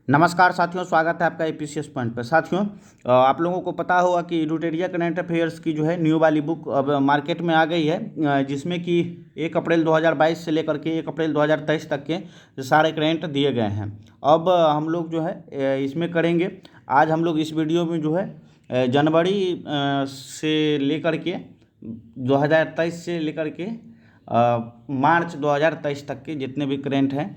नमस्कार साथियों, स्वागत है आपका एपीसीएस पॉइंट पर। साथियों, आप लोगों को पता होगा कि एडुटेरिया करंट अफेयर्स की जो है न्यू वाली बुक अब मार्केट में आ गई है, जिसमें कि 1 अप्रैल 2022 से लेकर के 1 अप्रैल 2023 तक के सारे करंट दिए गए हैं। अब हम लोग जो है इसमें करेंगे। आज हम लोग इस वीडियो में जो है जनवरी से लेकर के 2023 से लेकर के मार्च 2023 तक के जितने भी करंट हैं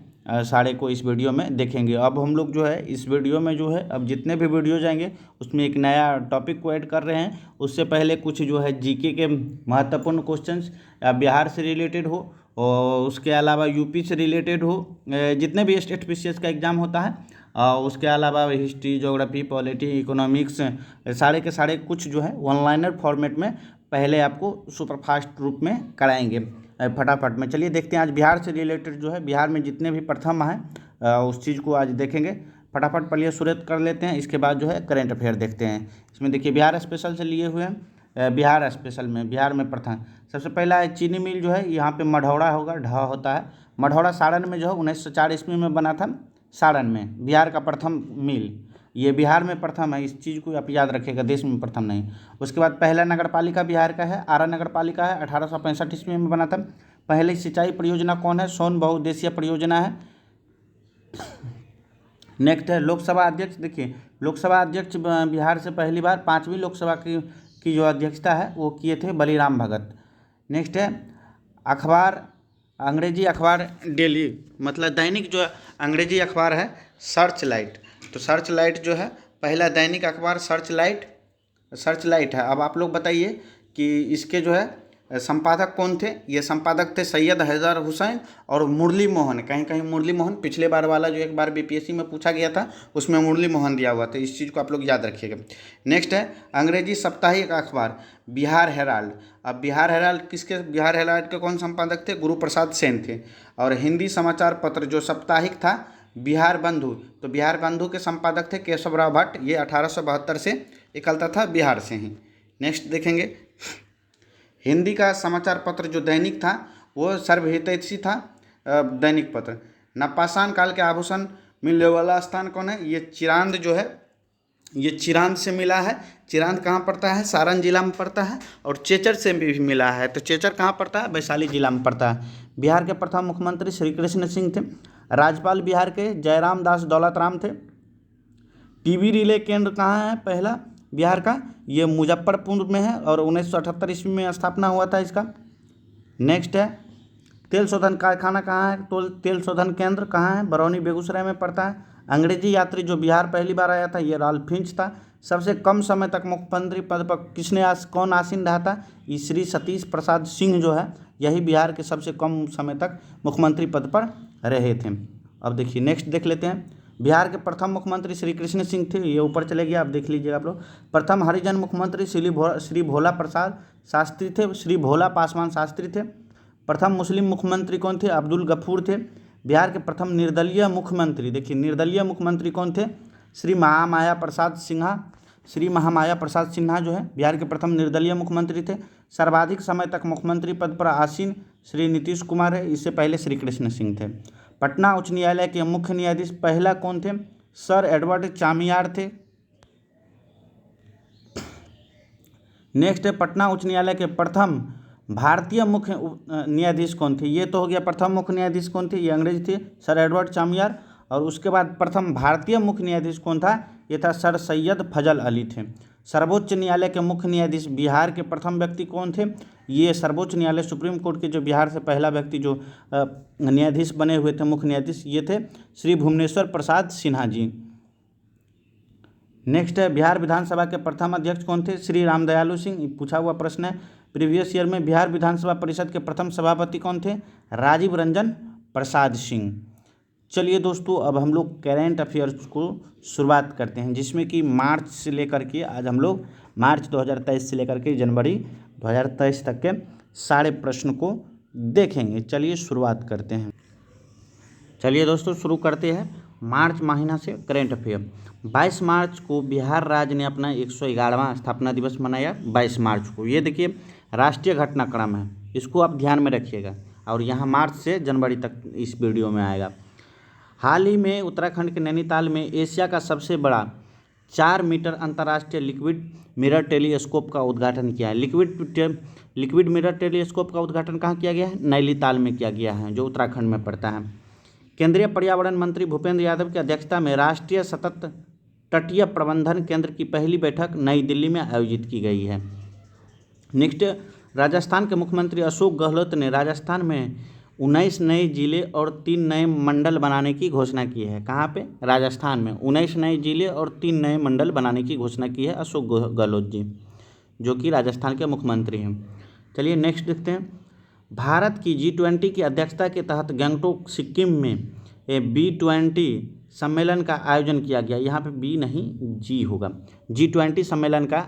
सारे को इस वीडियो में देखेंगे। अब हम लोग जो है इस वीडियो में जो है अब जितने भी वीडियो जाएंगे उसमें एक नया टॉपिक को ऐड कर रहे हैं। उससे पहले कुछ जो है जीके के महत्वपूर्ण क्वेश्चंस या बिहार से रिलेटेड हो और उसके अलावा यूपी से रिलेटेड हो, जितने भी स्टेट पीसीएस का एग्ज़ाम होता है, उसके अलावा हिस्ट्री, ज्योग्राफी, पॉलिटी, इकोनॉमिक्स, सारे के सारे कुछ जो है ऑनलाइनर फॉर्मेट में पहले आपको सुपरफास्ट रूप में कराएंगे फटाफट में। चलिए देखते हैं आज बिहार से रिलेटेड जो है बिहार में जितने भी प्रथम हैं उस चीज़ को आज देखेंगे। फटाफट पहले शुरुआत कर लेते हैं, इसके बाद जो है करंट अफेयर देखते हैं। इसमें देखिए बिहार स्पेशल से लिए हुए हैं। बिहार स्पेशल में बिहार में प्रथम सबसे पहला है चीनी मिल जो है यहाँ पे मढ़ौरा होगा, ढ होता है। मढ़ौरा सारण में जो है 1904 ईस्वी में बना था। सारण में बिहार का प्रथम मिल, ये बिहार में प्रथम है। इस चीज़ को आप याद रखिएगा, देश में प्रथम नहीं। उसके बाद पहला नगर पालिका बिहार का है, आरा नगर पालिका है, 1865 ईस्वी में बना था। पहली सिंचाई परियोजना कौन है? सोन बहुउद्देशीय परियोजना है। नेक्स्ट है लोकसभा अध्यक्ष। देखिए लोकसभा अध्यक्ष बिहार से पहली बार 5वीं लोकसभा की जो अध्यक्षता है वो किए थे बलीराम भगत। नेक्स्ट है अखबार, अंग्रेजी अखबार डेली, मतलब दैनिक जो अंग्रेजी अखबार है सर्च लाइट। तो सर्च लाइट जो है पहला दैनिक अखबार सर्च लाइट है। अब आप लोग बताइए कि इसके जो है संपादक कौन थे? ये संपादक थे सैयद हैदर हुसैन और मुरली मोहन। कहीं कहीं मुरली मोहन, पिछले बार वाला जो एक बार बीपीएससी में पूछा गया था उसमें मुरली मोहन दिया हुआ था। इस चीज़ को आप लोग याद रखिएगा। नेक्स्ट है अंग्रेजी साप्ताहिक अखबार बिहार हेराल्ड। अब बिहार हेराल्ड के कौन संपादक थे? गुरु प्रसाद सेन थे। और हिंदी समाचार पत्र जो साप्ताहिक था बिहार बंधु, तो बिहार बंधु के संपादक थे केशवराव भट्ट। ये 1872 से निकलता था बिहार से ही। नेक्स्ट देखेंगे हिंदी का समाचार पत्र जो दैनिक था वो सर्वहितैषी था दैनिक पत्र। नवपाषाण काल के आभूषण मिलने वाला स्थान कौन है? ये चिरांद जो है, ये चिरांद से मिला है। चिरांद कहाँ पड़ता है? सारण जिला में पड़ता है। और चेचर से भी मिला है, तो चेचर कहाँ पड़ता है? वैशाली जिला में पड़ता है। बिहार के प्रथम मुख्यमंत्री श्री कृष्ण सिंह थे। राज्यपाल बिहार के जयराम दास दौलत राम थे। टीबी रिले केंद्र कहाँ है पहला बिहार का? ये मुजफ्फरपुर में है और 1978 ईस्वी में स्थापना हुआ था इसका। नेक्स्ट है तेल शोधन कारखाना कहाँ है? तो तेल शोधन केंद्र कहाँ है? बरौनी बेगूसराय में पड़ता है। अंग्रेजी यात्री जो बिहार पहली बार आया था ये राल्फ फिंच था। सबसे कम समय तक मुख्यमंत्री पद पर कौन आसीन रहा था? ये श्री सतीश प्रसाद सिंह जो है यही बिहार के सबसे कम समय तक मुख्यमंत्री पद पर रहे थे। अब देखिए नेक्स्ट देख लेते हैं। बिहार के प्रथम मुख्यमंत्री श्री कृष्ण सिंह थे, ये ऊपर चले गया, आप देख लीजिएगा आप लोग। प्रथम हरिजन मुख्यमंत्री श्री भोला प्रसाद शास्त्री थे, श्री भोला पासवान शास्त्री थे। प्रथम मुस्लिम मुख्यमंत्री कौन थे? अब्दुल गफूर थे। बिहार के प्रथम निर्दलीय मुख्यमंत्री, देखिए निर्दलीय मुख्यमंत्री कौन थे? श्री महामाया प्रसाद सिन्हा जो है बिहार के प्रथम निर्दलीय मुख्यमंत्री थे। सर्वाधिक समय तक मुख्यमंत्री पद पर आसीन श्री नीतीश कुमार है, इससे पहले श्री कृष्ण सिंह थे। पटना उच्च न्यायालय के मुख्य न्यायाधीश पहला कौन थे? सर एडवर्ड चामियार थे। नेक्स्ट है पटना उच्च न्यायालय के प्रथम भारतीय मुख्य न्यायाधीश कौन थे? ये तो हो गया प्रथम मुख्य न्यायाधीश कौन थे? ये अंग्रेज थे, सर एडवर्ड चामियार। और उसके बाद प्रथम भारतीय मुख्य न्यायाधीश कौन था? ये था सर सैयद फजल अली थे। सर्वोच्च न्यायालय के मुख्य न्यायाधीश बिहार के प्रथम व्यक्ति कौन थे? ये सर्वोच्च न्यायालय सुप्रीम कोर्ट के जो बिहार से पहला व्यक्ति जो न्यायाधीश बने हुए थे, मुख्य न्यायाधीश, ये थे श्री भुवनेश्वर प्रसाद सिन्हा जी। नेक्स्ट है बिहार विधानसभा के प्रथम अध्यक्ष कौन थे? श्री रामदयालु सिंह, पूछा हुआ प्रश्न है प्रीवियस ईयर में। बिहार विधानसभा परिषद के प्रथम सभापति कौन थे? राजीव रंजन प्रसाद सिंह। चलिए दोस्तों, अब हम लोग करेंट अफेयर्स को शुरुआत करते हैं, जिसमें कि मार्च से लेकर के आज हम लोग मार्च 2023 से लेकर के जनवरी 2023 तक के सारे प्रश्न को देखेंगे। चलिए शुरुआत करते हैं। चलिए दोस्तों शुरू करते हैं मार्च महीना से करेंट अफेयर। 22 मार्च को बिहार राज्य ने अपना 111वां स्थापना दिवस मनाया। 22 मार्च को, ये देखिए राष्ट्रीय घटनाक्रम है, इसको आप ध्यान में रखिएगा। और यहाँ मार्च से जनवरी तक इस वीडियो में आएगा। हाल ही में उत्तराखंड के नैनीताल में एशिया का सबसे बड़ा 4 मीटर अंतर्राष्ट्रीय लिक्विड मिरर टेलीस्कोप का उद्घाटन किया है। लिक्विड मिरर टेलीस्कोप का उद्घाटन कहाँ किया गया है? नैनीताल में किया गया है, जो उत्तराखंड में पड़ता है। केंद्रीय पर्यावरण मंत्री भूपेंद्र यादव की अध्यक्षता में राष्ट्रीय सतत तटीय प्रबंधन केंद्र की पहली बैठक नई दिल्ली में आयोजित की गई है। नेक्स्ट, राजस्थान के मुख्यमंत्री अशोक गहलोत ने राजस्थान में 19 नए जिले और 3 नए मंडल बनाने की घोषणा की है। कहाँ पे? राजस्थान में 19 नए जिले और 3 नए मंडल बनाने की घोषणा की है अशोक गहलोत जी, जो कि राजस्थान के मुख्यमंत्री हैं। चलिए नेक्स्ट देखते हैं। भारत की G20 की अध्यक्षता के तहत गंगटोक सिक्किम में B20 सम्मेलन का आयोजन किया गया। यहाँ पे B नहीं G होगा। G20 सम्मेलन का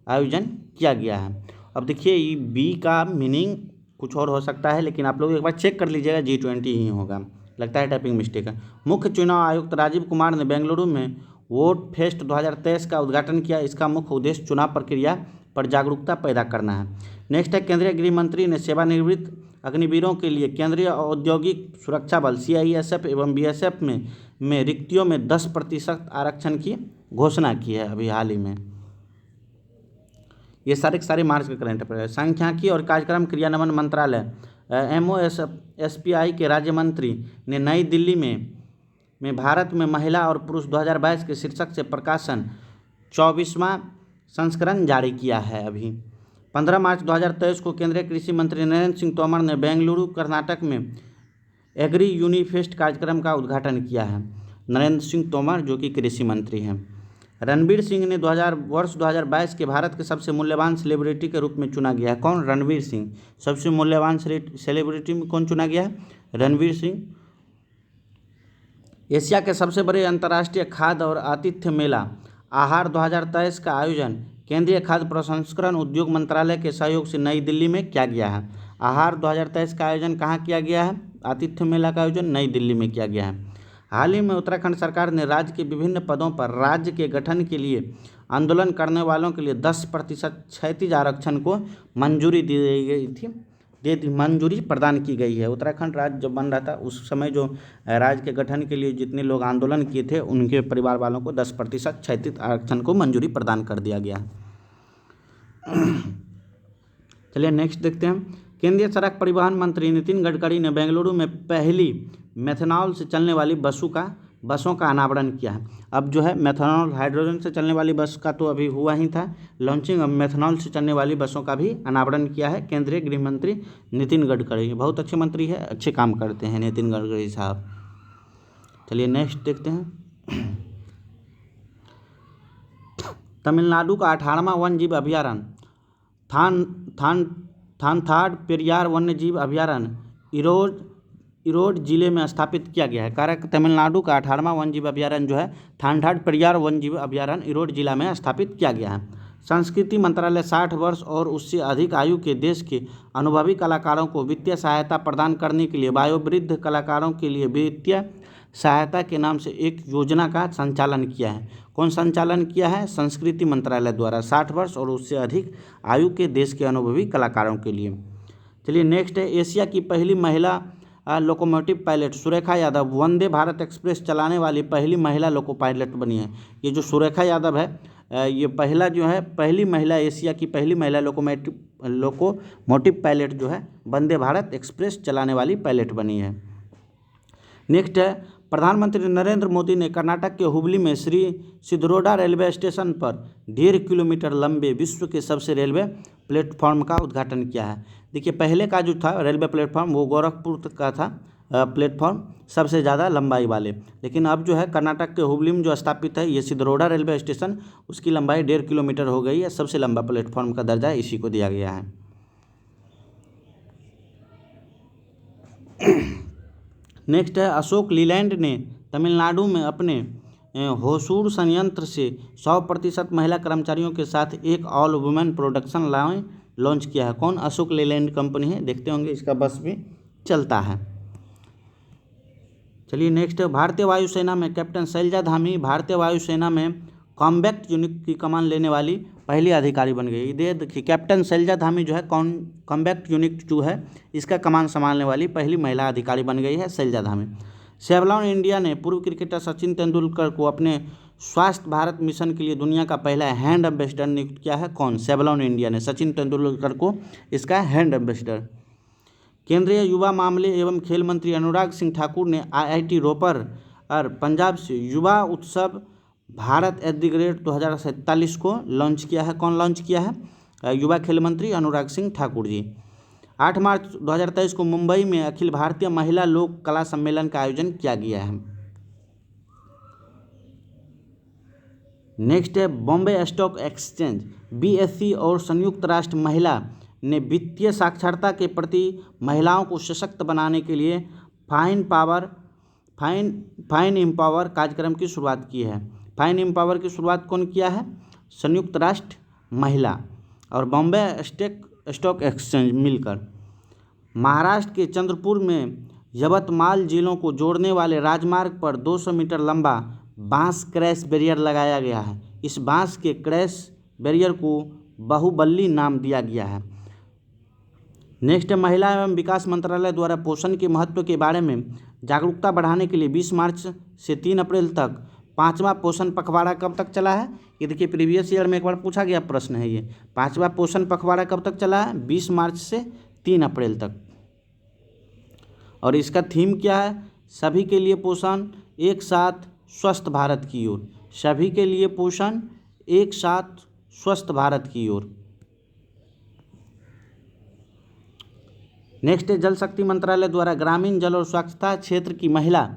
आयोजन किया गया है। अब देखिए ये B का मीनिंग कुछ और हो सकता है, लेकिन आप लोग एक बार चेक कर लीजिएगा, G20 ही होगा। लगता है टाइपिंग मिस्टेक है। मुख्य चुनाव आयुक्त राजीव कुमार ने बेंगलुरु में वोट फेस्ट 2023 का उद्घाटन किया। इसका मुख्य उद्देश्य चुनाव प्रक्रिया पर जागरूकता पैदा करना है। नेक्स्ट है, केंद्रीय गृह मंत्री ने सेवानिवृत्त अग्निवीरों के लिए केंद्रीय औद्योगिक सुरक्षा बल CISF एवं BSF में रिक्तियों में 10% आरक्षण की घोषणा की है अभी हाल ही में। ये सारे के सारे मार्च के करंट अफेयर है। सांख्यिकी और कार्यक्रम क्रियान्वयन मंत्रालय MOSPI के राज्य मंत्री ने नई दिल्ली में भारत में महिला और पुरुष 2022 के शीर्षक से प्रकाशन 24वां संस्करण जारी किया है। अभी 15 मार्च 2023 को केंद्रीय कृषि मंत्री नरेंद्र सिंह तोमर ने बेंगलुरु कर्नाटक में एग्री यूनिफेस्ट कार्यक्रम का उद्घाटन किया है। नरेंद्र सिंह तोमर जो कि कृषि मंत्री हैं। रणवीर सिंह ने वर्ष 2022 के भारत के सबसे मूल्यवान सेलिब्रिटी के रूप में चुना गया है। कौन? रणवीर सिंह। सबसे मूल्यवान सेलिब्रिटी में कौन चुना गया है? रणवीर सिंह। एशिया के सबसे बड़े अंतर्राष्ट्रीय खाद्य और आतिथ्य मेला आहार 2023 का आयोजन केंद्रीय खाद्य प्रसंस्करण उद्योग मंत्रालय के सहयोग से नई दिल्ली में किया गया है। आहार 2023 का आयोजन कहाँ किया गया है? आतिथ्य मेला का आयोजन नई दिल्ली में किया गया है। हाल ही में उत्तराखंड सरकार ने राज्य के विभिन्न पदों पर राज्य के गठन के लिए आंदोलन करने वालों के लिए 10% क्षैतिज आरक्षण को मंजूरी दी गई थी। मंजूरी प्रदान की गई है। उत्तराखंड राज्य जब बन रहा था उस समय जो राज्य के गठन के लिए जितने लोग आंदोलन किए थे उनके परिवार वालों को 10% क्षैतिज आरक्षण को मंजूरी प्रदान कर दिया गया। चलिए नेक्स्ट देखते हैं। केंद्रीय सड़क परिवहन मंत्री नितिन गडकरी ने बेंगलुरु में पहली मेथनॉल से चलने वाली बसों का अनावरण किया है। अब जो है मेथनॉल हाइड्रोजन से चलने वाली बस का तो अभी हुआ ही था लॉन्चिंग, अब मेथनॉल से चलने वाली बसों का भी अनावरण किया है केंद्रीय गृह मंत्री नितिन गडकरी। बहुत अच्छे मंत्री है, अच्छे काम करते हैं नितिन गडकरी साहब। चलिए नेक्स्ट देखते हैं। तमिलनाडु का 18वां वन जीव अभ्यारण्य थानथाड पेरियार वन्य जीव अभ्यारण्य इरोड जिले में स्थापित किया गया है। कारण तमिलनाडु का 18वां वन जीव अभ्यारण्य जो है थानथाड पेरियार वन जीव अभ्यारण्य इरोड जिला में स्थापित किया गया है। संस्कृति मंत्रालय 60 वर्ष और उससे अधिक आयु के देश के अनुभवी कलाकारों को वित्तीय सहायता प्रदान करने के लिए वयोवृद्ध कलाकारों के लिए वित्तीय सहायता के नाम से एक योजना का संचालन किया है। कौन संचालन किया है? संस्कृति मंत्रालय द्वारा 60 वर्ष और उससे अधिक आयु के देश के अनुभवी कलाकारों के लिए। चलिए नेक्स्ट है। एशिया की पहली महिला locomotive pilot Surekha Yadav Vande Bharat express चलाने वाली पहली महिला लोको पायलट बनी है। ये जो सुरेखा यादव है ये पहली महिला, एशिया की पहली महिला लोकोमोटिव पायलट जो है वंदे भारत एक्सप्रेस चलाने वाली पायलट बनी है। नेक्स्ट है। प्रधानमंत्री नरेंद्र मोदी ने कर्नाटक के हुबली में श्री सिद्धरोडा रेलवे स्टेशन पर 1.5 किलोमीटर लंबे विश्व के सबसे रेलवे प्लेटफॉर्म का उद्घाटन किया है। देखिए पहले का जो था रेलवे प्लेटफॉर्म वो गोरखपुर का था प्लेटफॉर्म सबसे ज़्यादा लंबाई वाले, लेकिन अब जो है कर्नाटक के हुबली में जो स्थापित है ये सिद्धरोडा रेलवे स्टेशन उसकी लंबाई 1.5 किलोमीटर हो गई है। सबसे लंबा प्लेटफॉर्म का दर्जा इसी को दिया गया है। नेक्स्ट है। अशोक लीलैंड ने तमिलनाडु में अपने होसूर संयंत्र से 100% महिला कर्मचारियों के साथ एक all women production line launch किया है। कौन? अशोक लीलैंड कंपनी है। देखते होंगे इसका बस भी चलता है। चलिए नेक्स्ट है। भारतीय वायुसेना में कैप्टन शैलजा धामी भारतीय वायुसेना में कॉम्बैक्ट यूनिट की कमान लेने वाली पहली अधिकारी बन गई। देखिए कैप्टन शैलजा धामी जो है कॉम्बैक्ट यूनिट जो है इसका कमान संभालने वाली पहली महिला अधिकारी बन गई है शैलजा धामी। सेवलॉन इंडिया ने पूर्व क्रिकेटर सचिन तेंदुलकर को अपने स्वास्थ्य भारत मिशन के लिए दुनिया का पहला हैंड एम्बेसडर नियुक्त किया है। कौन? सेवलॉन इंडिया ने सचिन तेंदुलकर को इसका हैंड एम्बेसडर। केंद्रीय युवा मामले एवं खेल मंत्री अनुराग सिंह ठाकुर ने IIT रोपर और पंजाब से युवा उत्सव भारत @ 2047 को लॉन्च किया है। कौन लॉन्च किया है? युवा खेल मंत्री अनुराग सिंह ठाकुर जी। 8 मार्च 2023 को मुंबई में अखिल भारतीय महिला लोक कला सम्मेलन का आयोजन किया गया है। नेक्स्ट है बॉम्बे स्टॉक एक्सचेंज BSE और संयुक्त राष्ट्र महिला ने वित्तीय साक्षरता के प्रति महिलाओं को सशक्त बनाने के लिए फाइन एम्पावर कार्यक्रम की शुरुआत की है। फाइन एम्पावर की शुरुआत कौन किया है? संयुक्त राष्ट्र महिला और बॉम्बे स्टॉक एक्सचेंज मिलकर। महाराष्ट्र के चंद्रपुर में यवतमाल जिलों को जोड़ने वाले राजमार्ग पर 200 मीटर लंबा बांस क्रैश बैरियर लगाया गया है। इस बांस के क्रैश बैरियर को बाहुबली नाम दिया गया है। नेक्स्ट है महिला एवं विकास मंत्रालय द्वारा पोषण के महत्व के बारे में जागरूकता बढ़ाने के लिए 20 मार्च से 3 अप्रैल तक 5वां पोषण पखवाड़ा कब तक चला है? ये देखिए प्रीवियस ईयर में एक बार पूछा गया प्रश्न है। ये 5वां पोषण पखवाड़ा कब तक चला है? 20 मार्च से 3 अप्रैल तक। और इसका थीम क्या है? सभी के लिए पोषण, एक साथ स्वस्थ भारत की ओर। सभी के लिए पोषण, एक साथ स्वस्थ भारत की ओर। नेक्स्ट है जल शक्ति मंत्रालय द्वारा ग्रामीण जल और स्वच्छता क्षेत्र की महिला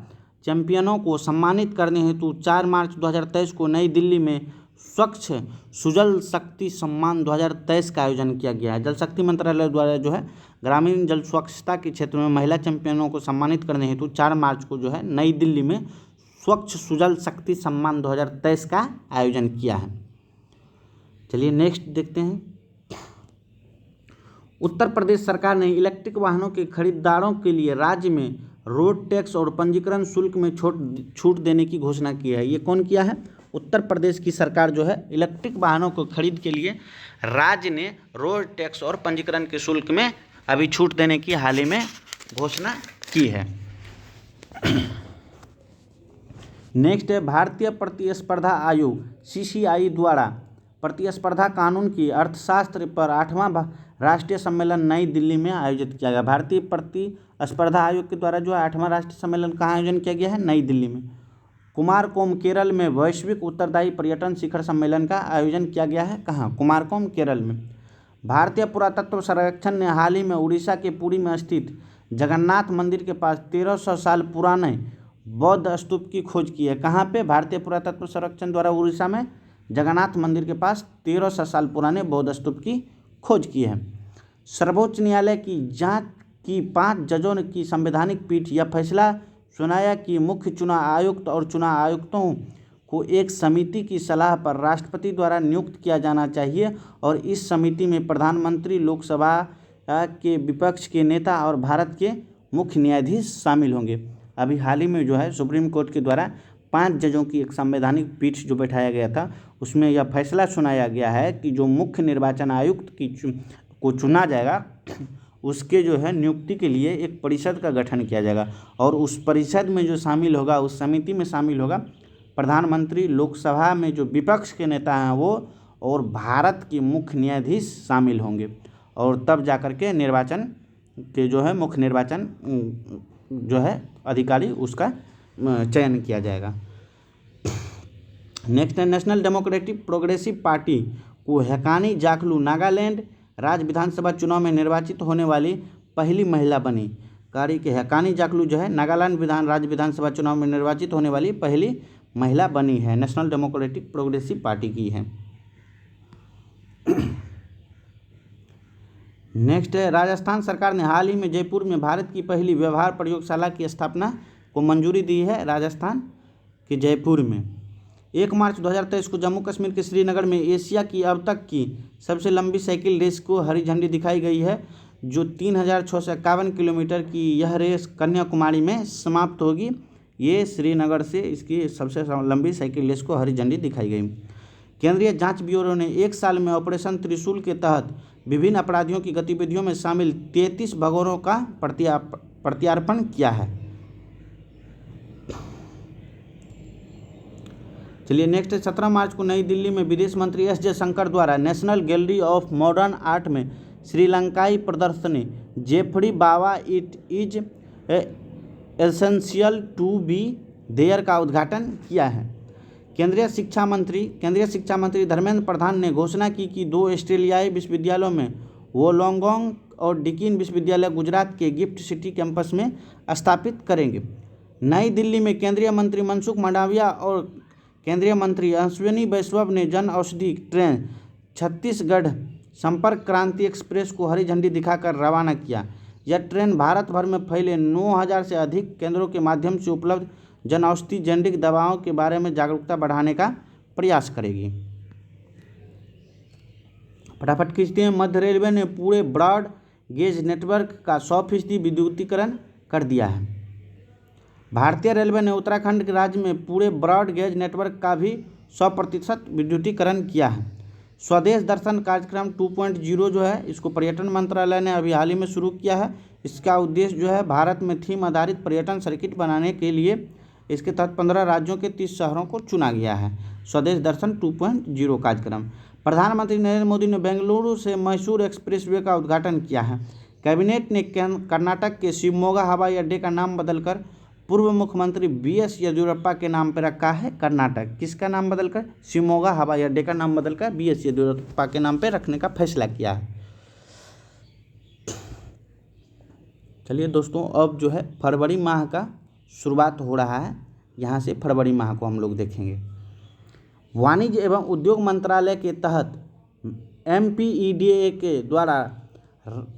चैंपियनों को सम्मानित करने हेतु 4 मार्च 2023 को नई दिल्ली में स्वच्छ सुजल शक्ति सम्मान 2023 का आयोजन किया गया है। जल शक्ति मंत्रालय द्वारा जो है ग्रामीण जल स्वच्छता के क्षेत्र में महिला चैंपियनों को सम्मानित करने हेतु 4 मार्च को जो है नई दिल्ली में स्वच्छ सुजल शक्ति सम्मान 2023 का आयोजन किया है। चलिए नेक्स्ट देखते हैं। उत्तर प्रदेश सरकार ने इलेक्ट्रिक वाहनों के खरीदारों के लिए राज्य में रोड टैक्स और पंजीकरण शुल्क में छूट देने की घोषणा की है। ये कौन किया है? उत्तर प्रदेश की सरकार जो है इलेक्ट्रिक वाहनों को खरीद के लिए राज्य ने रोड टैक्स और पंजीकरण के शुल्क में अभी छूट देने की हाल ही में घोषणा की है। नेक्स्ट है भारतीय प्रतिस्पर्धा आयोग CCI द्वारा प्रतिस्पर्धा कानून की अर्थशास्त्र पर 8वां राष्ट्रीय सम्मेलन नई दिल्ली में आयोजित किया गया। भारतीय प्रतिस्पर्धा आयोग के द्वारा जो 8वां राष्ट्रीय सम्मेलन का आयोजन किया गया है नई दिल्ली में। कुमारकोम केरल में वैश्विक उत्तरदायी पर्यटन शिखर सम्मेलन का आयोजन किया गया है। कहाँ? कुमारकोम केरल में। भारतीय पुरातत्व सर्वेक्षण ने हाल ही में उड़ीसा के पुरी में स्थित जगन्नाथ मंदिर के पास 1300 साल पुराने बौद्ध स्तूप की खोज की है। कहाँ पे? भारतीय पुरातत्व सर्वेक्षण द्वारा उड़ीसा में जगन्नाथ मंदिर के पास 1300 साल पुराने बौद्ध स्तूप की खोज की है। सर्वोच्च न्यायालय की जांच की 5 जजों की संवैधानिक पीठ यह फैसला सुनाया कि मुख्य चुनाव आयुक्त और चुनाव आयुक्तों को एक समिति की सलाह पर राष्ट्रपति द्वारा नियुक्त किया जाना चाहिए और इस समिति में प्रधानमंत्री, लोकसभा के विपक्ष के नेता और भारत के मुख्य न्यायाधीश शामिल होंगे। अभी हाल ही में जो है सुप्रीम कोर्ट के द्वारा 5 जजों की एक संवैधानिक पीठ जो बैठाया गया था उसमें यह फैसला सुनाया गया है कि जो मुख्य निर्वाचन आयुक्त को चुना जाएगा उसके जो है नियुक्ति के लिए एक परिषद का गठन किया जाएगा और उस परिषद में जो शामिल होगा, उस समिति में शामिल होगा प्रधानमंत्री, लोकसभा में जो विपक्ष के नेता हैं वो और भारत के मुख्य न्यायाधीश शामिल होंगे और तब जाकर के निर्वाचन के जो है मुख्य निर्वाचन जो है अधिकारी उसका चयन किया जाएगा। नेक्स्ट है नेशनल डेमोक्रेटिक प्रोग्रेसिव पार्टी को हैकानी जाकलू नागालैंड राज्य विधानसभा चुनाव में निर्वाचित होने वाली पहली महिला बनी। कार्य के हैकानी जाकलू जो है नागालैंड राज्य विधानसभा चुनाव में निर्वाचित होने वाली पहली महिला बनी है। नेशनल डेमोक्रेटिक प्रोग्रेसिव पार्टी की है। नेक्स्ट है राजस्थान सरकार ने हाल ही में जयपुर में भारत की पहली व्यवहार प्रयोगशाला की स्थापना को मंजूरी दी है। राजस्थान के जयपुर में 1 मार्च 2023 को जम्मू कश्मीर के श्रीनगर में एशिया की अब तक की सबसे लंबी साइकिल रेस को हरी झंडी दिखाई गई है। जो 3651 किलोमीटर की यह रेस कन्याकुमारी में समाप्त होगी। ये श्रीनगर से इसकी सबसे लंबी साइकिल रेस को हरी झंडी दिखाई गई। केंद्रीय जांच ब्यूरो ने 1 साल में ऑपरेशन त्रिशूल के तहत विभिन्न अपराधियों की गतिविधियों में शामिल 33 भगोड़ों का प्रत्यार्पण किया है। चलिए नेक्स्ट है 17 मार्च को नई दिल्ली में विदेश मंत्री एस जयशंकर द्वारा national gallery of modern art में श्रीलंकाई प्रदर्शनी Geoffrey Bawa it is essential to be there का उद्घाटन किया है। केंद्रीय शिक्षा मंत्री धर्मेंद्र प्रधान ने घोषणा की कि 2 ऑस्ट्रेलियाई विश्वविद्यालयों में वोलोंगोंग और डीकिन विश्वविद्यालय गुजरात के गिफ्ट सिटी कैंपस में स्थापित करेंगे। नई दिल्ली में केंद्रीय मंत्री मनसुख मंडाविया और केंद्रीय मंत्री अश्विनी वैष्णव ने जन औषधि ट्रेन छत्तीसगढ़ संपर्क क्रांति एक्सप्रेस को हरी झंडी दिखाकर रवाना किया। यह ट्रेन भारत भर में फैले 9000 से अधिक केंद्रों के माध्यम से उपलब्ध जन औषधि जेनेरिक दवाओं के बारे में जागरूकता बढ़ाने का प्रयास करेगी। फटाफट खींचते हैं। मध्य रेलवे ने पूरे ब्रॉड गेज नेटवर्क का 100% विद्युतीकरण कर दिया है। भारतीय रेलवे ने उत्तराखंड राज्य में पूरे ब्रॉड गेज नेटवर्क का भी 100% विद्युतीकरण किया है। स्वदेश दर्शन कार्यक्रम 2.0 जो है इसको पर्यटन मंत्रालय ने अभी हाल ही में शुरू किया है। इसका उद्देश्य जो है भारत में थीम आधारित पर्यटन सर्किट बनाने के लिए इसके तहत 15 राज्यों के 30 शहरों को चुना गया है। स्वदेश दर्शन 2.0 कार्यक्रम। प्रधानमंत्री नरेंद्र मोदी ने बेंगलुरु से मैसूर एक्सप्रेसवे का उद्घाटन किया है। कैबिनेट ने कर्नाटक के शिवमोगा हवाई अड्डे का नाम बदलकर पूर्व मुख्यमंत्री BS येदियुरप्पा के नाम पर रखा है। कर्नाटक किसका नाम बदलकर? शिवमोगा हवाई अड्डे का नाम बदलकर BS येदियुरप्पा के नाम पर रखने का फैसला किया है। चलिए दोस्तों, अब जो है फरवरी माह का शुरुआत हो रहा है। यहाँ से फरवरी माह को हम लोग देखेंगे। वाणिज्य एवं उद्योग मंत्रालय के तहत MPEDA के द्वारा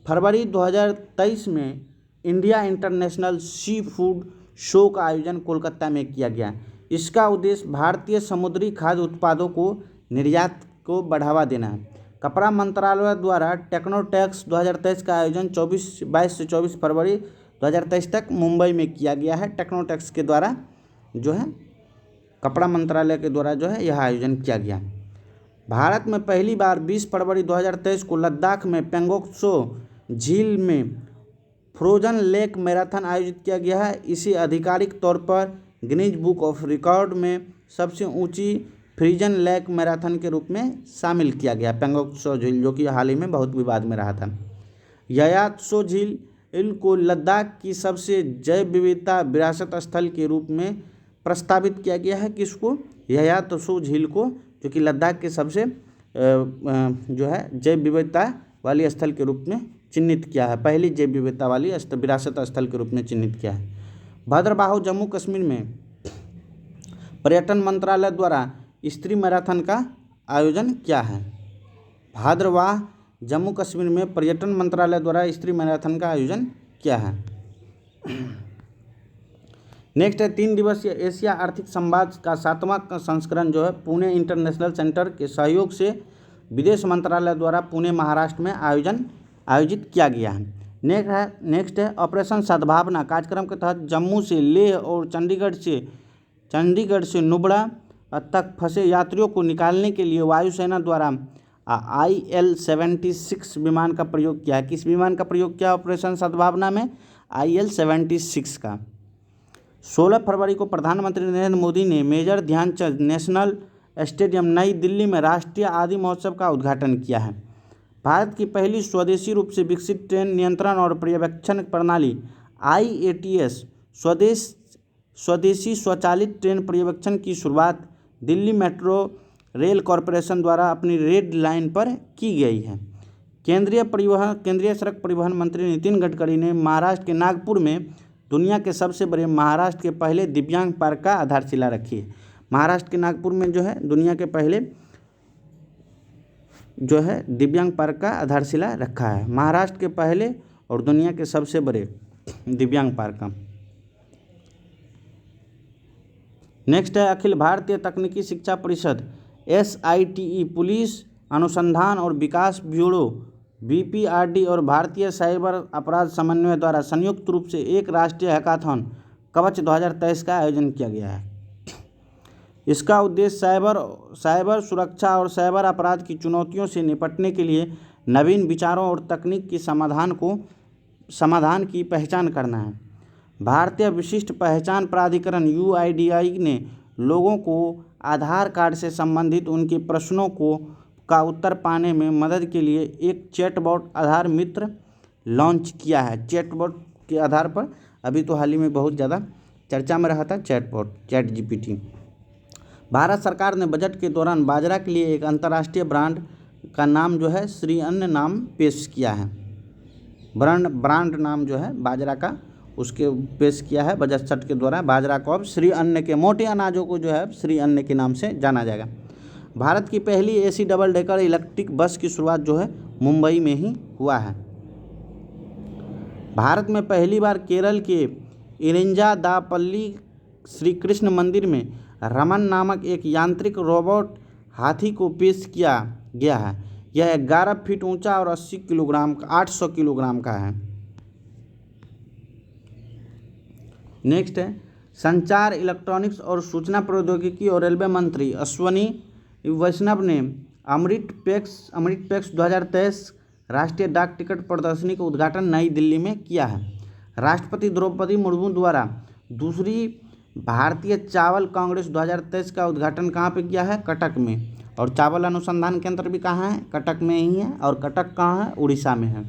फरवरी 2023 में India international sea food show का आयोजन कोलकाता में किया गया। इसका उद्देश्य भारतीय समुद्री खाद्य उत्पादों को निर्यात को बढ़ावा देना है। कपड़ा मंत्रालय द्वारा टेक्नोटैक्स 2023 का आयोजन 22 से 24 फरवरी 2023 तक मुंबई में किया गया है। टेक्नोटैक्स के द्वारा जो है कपड़ा मंत्रालय के द्वारा जो है यह आयोजन किया गया। भारत में पहली बार 20 फरवरी 2023 को लद्दाख में पेंगोंगत्सो झील में फ्रोजन लेक मैराथन आयोजित किया गया है। इसे आधिकारिक तौर पर गिनीज बुक ऑफ रिकॉर्ड में सबसे ऊंची फ्रोजन लेक मैराथन के रूप में शामिल किया गया। पेंगोंगत्सो झील जो कि हाल ही में बहुत विवाद में रहा था। यायात्सो झील को लद्दाख की सबसे जैव विविधता विरासत स्थल के रूप में प्रस्तावित किया गया है। किसको? यायात्सो झील को, जो कि लद्दाख के सबसे जो है जैव विविधता वाली स्थल के रूप में चिन्हित किया है। पहली जैव विविधता वाली विरासत स्थल के रूप में चिन्हित किया है। भद्रवाह जम्मू कश्मीर में पर्यटन मंत्रालय द्वारा स्त्री मैराथन का आयोजन किया है। भद्रवाह जम्मू कश्मीर में पर्यटन मंत्रालय द्वारा स्त्री मैराथन का आयोजन किया है। नेक्स्ट है 3 दिवसीय एशिया आर्थिक संवाद का 7वां संस्करण जो है पुणे इंटरनेशनल सेंटर के सहयोग से विदेश मंत्रालय द्वारा पुणे महाराष्ट्र में आयोजित किया गया है। नेक्स्ट है ऑपरेशन सद्भावना कार्यक्रम के तहत जम्मू से लेह और चंडीगढ़ से नुब्रा तक फंसे यात्रियों को निकालने के लिए वायुसेना द्वारा IL-76 विमान का प्रयोग किया है। किस विमान का प्रयोग किया ऑपरेशन सद्भावना में? IL-76 का। 16 फरवरी को प्रधानमंत्री नरेंद्र मोदी ने मेजर ध्यानचंद नेशनल स्टेडियम नई दिल्ली में राष्ट्रीय आदि महोत्सव का उद्घाटन किया है। भारत की पहली स्वदेशी रूप से विकसित ट्रेन नियंत्रण और पर्यवेक्षण प्रणाली IATS स्वदेशी स्वचालित ट्रेन पर्यवेक्षण की शुरुआत दिल्ली मेट्रो रेल कॉरपोरेशन द्वारा अपनी रेड लाइन पर की गई है। केंद्रीय सड़क परिवहन मंत्री नितिन गडकरी ने महाराष्ट्र के नागपुर में दुनिया के सबसे बड़े महाराष्ट्र के पहले दिव्यांग पार्क का आधारशिला रखी है। महाराष्ट्र के नागपुर में जो है दुनिया के पहले जो है दिव्यांग पार्क का आधारशिला रखा है। महाराष्ट्र के पहले और दुनिया के सबसे बड़े दिव्यांग पार्क का। नेक्स्ट है अखिल भारतीय तकनीकी शिक्षा परिषद SITE पुलिस अनुसंधान और विकास ब्यूरो BPRD और भारतीय साइबर अपराध समन्वय द्वारा संयुक्त रूप से एक राष्ट्रीय हैकाथॉन कवच 2023 का आयोजन किया गया है। इसका उद्देश्य साइबर सुरक्षा और साइबर अपराध की चुनौतियों से निपटने के लिए नवीन विचारों और तकनीक की समाधान की पहचान करना है। भारतीय विशिष्ट पहचान प्राधिकरण UIDAI ने लोगों को आधार कार्ड से संबंधित उनके प्रश्नों का उत्तर पाने में मदद के लिए एक चैटबॉट आधार मित्र लॉन्च किया है। चैटबॉट के आधार पर अभी तो हाल ही में बहुत ज़्यादा चर्चा में रहा था चैट जीपीटी। भारत सरकार ने बजट के दौरान बाजरा के लिए एक अंतर्राष्ट्रीय ब्रांड का नाम जो है श्री अन्न नाम पेश किया है। ब्रांड नाम जो है बाजरा का उसके पेश किया है बजट सत्र के द्वारा। बाजरा को अब श्री अन्न के मोटे अनाजों को जो है श्री अन्न के नाम से जाना जाएगा। भारत की पहली AC double decker electric bus की शुरुआत जो है मुंबई में ही हुआ है। भारत में पहली बार केरल के इरिंजादापल्ली श्री कृष्ण मंदिर में रमन नामक एक यांत्रिक रोबोट हाथी को पेश किया गया है। यह 11 फीट ऊंचा और 800 किलोग्राम का है। नेक्स्ट है संचार, इलेक्ट्रॉनिक्स और सूचना प्रौद्योगिकी और रेलवे मंत्री अश्विनी वैष्णव ने अमृत पैक्स 2023 राष्ट्रीय डाक टिकट प्रदर्शनी का उद्घाटन नई दिल्ली में किया है। राष्ट्रपति द्रौपदी मुर्मू द्वारा दूसरी भारतीय चावल कांग्रेस 2023 का उद्घाटन कहाँ पे किया है? कटक में। और चावल अनुसंधान केंद्र भी कहाँ है? कटक में ही है। और कटक कहाँ है? उड़ीसा में है।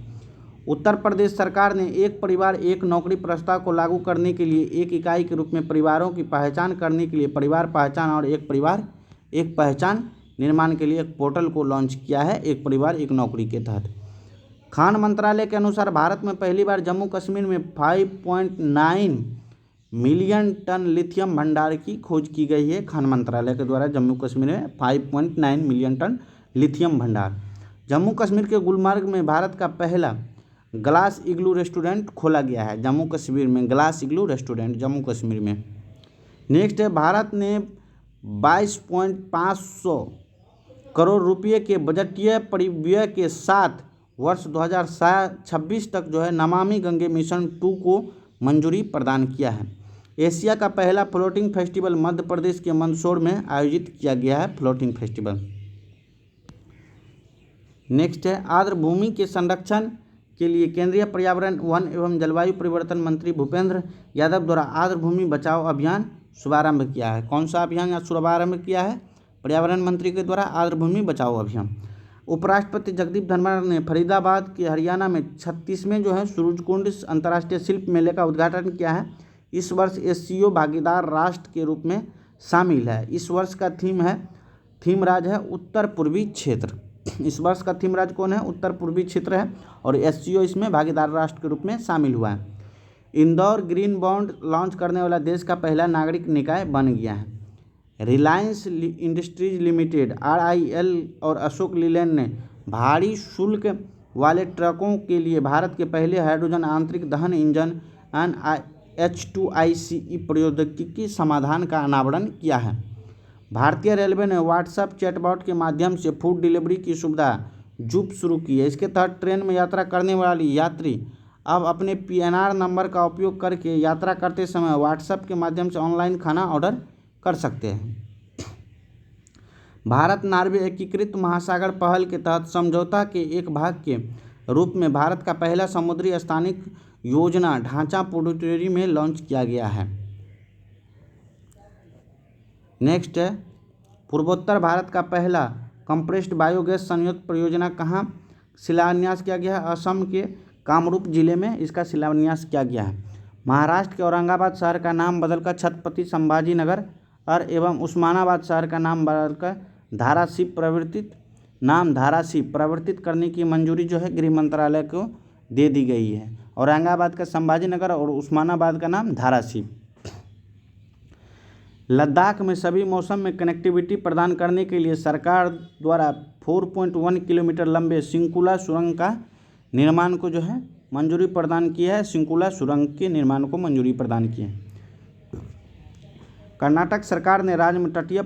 उत्तर प्रदेश सरकार ने एक परिवार एक नौकरी प्रस्ताव को लागू करने के लिए एक इकाई के रूप में परिवारों की पहचान करने के लिए परिवार पहचान और एक परिवार एक पहचान निर्माण के लिए एक पोर्टल को लॉन्च किया है, एक परिवार एक नौकरी के तहत। खान मंत्रालय के अनुसार भारत में पहली बार जम्मू कश्मीर में 5.9 मिलियन टन लिथियम भंडार की खोज की गई है। खान मंत्रालय के द्वारा जम्मू कश्मीर में 5.9 मिलियन टन लिथियम भंडार। जम्मू कश्मीर के गुलमर्ग में भारत का पहला ग्लास इग्लू रेस्टोरेंट खोला गया है। जम्मू कश्मीर में ग्लास इग्लू रेस्टोरेंट जम्मू कश्मीर में। नेक्स्ट है भारत ने 22.5 करोड़ रुपये के बजटीय परिव्यय के साथ वर्ष 2026 तक जो है नमामि गंगे मिशन 2 को मंजूरी प्रदान किया है। एशिया का पहला फ्लोटिंग फेस्टिवल मध्य प्रदेश के मंदसौर में आयोजित किया गया है, फ्लोटिंग फेस्टिवल। नेक्स्ट है आर्द्र भूमि के संरक्षण के लिए केंद्रीय पर्यावरण, वन एवं जलवायु परिवर्तन मंत्री भूपेंद्र यादव द्वारा आर्द्र भूमि बचाओ अभियान शुभारंभ किया है। कौन सा अभियान या शुभारंभ किया है? पर्यावरण मंत्री के द्वारा आर्द्र भूमि बचाओ अभियान। उपराष्ट्रपति जगदीप धनखड़ ने फरीदाबाद के हरियाणा में 36वें जो है सूरजकुंड अंतर्राष्ट्रीय शिल्प मेले का उद्घाटन किया है। इस वर्ष एससीओ भागीदार राष्ट्र के रूप में शामिल है। इस वर्ष का थीम राज है उत्तर पूर्वी क्षेत्र। इस वर्ष का थीम राज कौन है? उत्तर पूर्वी क्षेत्र है। और एससीओ इसमें भागीदार राष्ट्र के रूप में शामिल हुआ है। इंदौर ग्रीन बॉन्ड लॉन्च करने वाला देश का पहला नागरिक निकाय बन गया है। रिलायंस इंडस्ट्रीज लिमिटेड RIL और अशोक लीलैंड ने भारी शुल्क वाले ट्रकों के लिए भारत के पहले हाइड्रोजन आंतरिक दहन इंजन H2ICE प्रौद्योगिकी समाधान का अनावरण किया है। भारतीय रेलवे ने व्हाट्सएप चैटबॉट के माध्यम से फूड डिलीवरी की सुविधा जूप शुरू की है। इसके तहत ट्रेन में यात्रा करने वाली यात्री अब अपने PNR नंबर का उपयोग करके यात्रा करते समय व्हाट्सएप के माध्यम से ऑनलाइन खाना ऑर्डर कर सकते हैं। भारत नार्वे एकीकृत महासागर पहल के तहत समझौता के एक भाग के रूप में भारत का पहला समुद्री स्थानिक योजना ढांचा पुडुचेरी में लॉन्च किया गया है। नेक्स्ट है पूर्वोत्तर भारत का पहला कंप्रेस्ड बायोगैस संयंत्र परियोजना कहाँ शिलान्यास किया गया है? असम के कामरूप जिले में इसका शिलान्यास किया गया है। महाराष्ट्र के औरंगाबाद शहर का नाम बदलकर छत्रपति संभाजी नगर और एवं उस्मानाबाद शहर का नाम बदलकर धाराशिव परिवर्तित करने की मंजूरी जो है गृह मंत्रालय को दे दी गई है। औरंगाबाद का संभाजी नगर और उस्मानाबाद का नाम धाराशिव। लद्दाख में सभी मौसम में कनेक्टिविटी प्रदान करने के लिए सरकार द्वारा 4.1 किलोमीटर लंबे सिंकुला सुरंग का निर्माण को जो है मंजूरी प्रदान की है। सिंकुला सुरंग के निर्माण को मंजूरी प्रदान की है। कर्नाटक सरकार ने राज्य में तटीय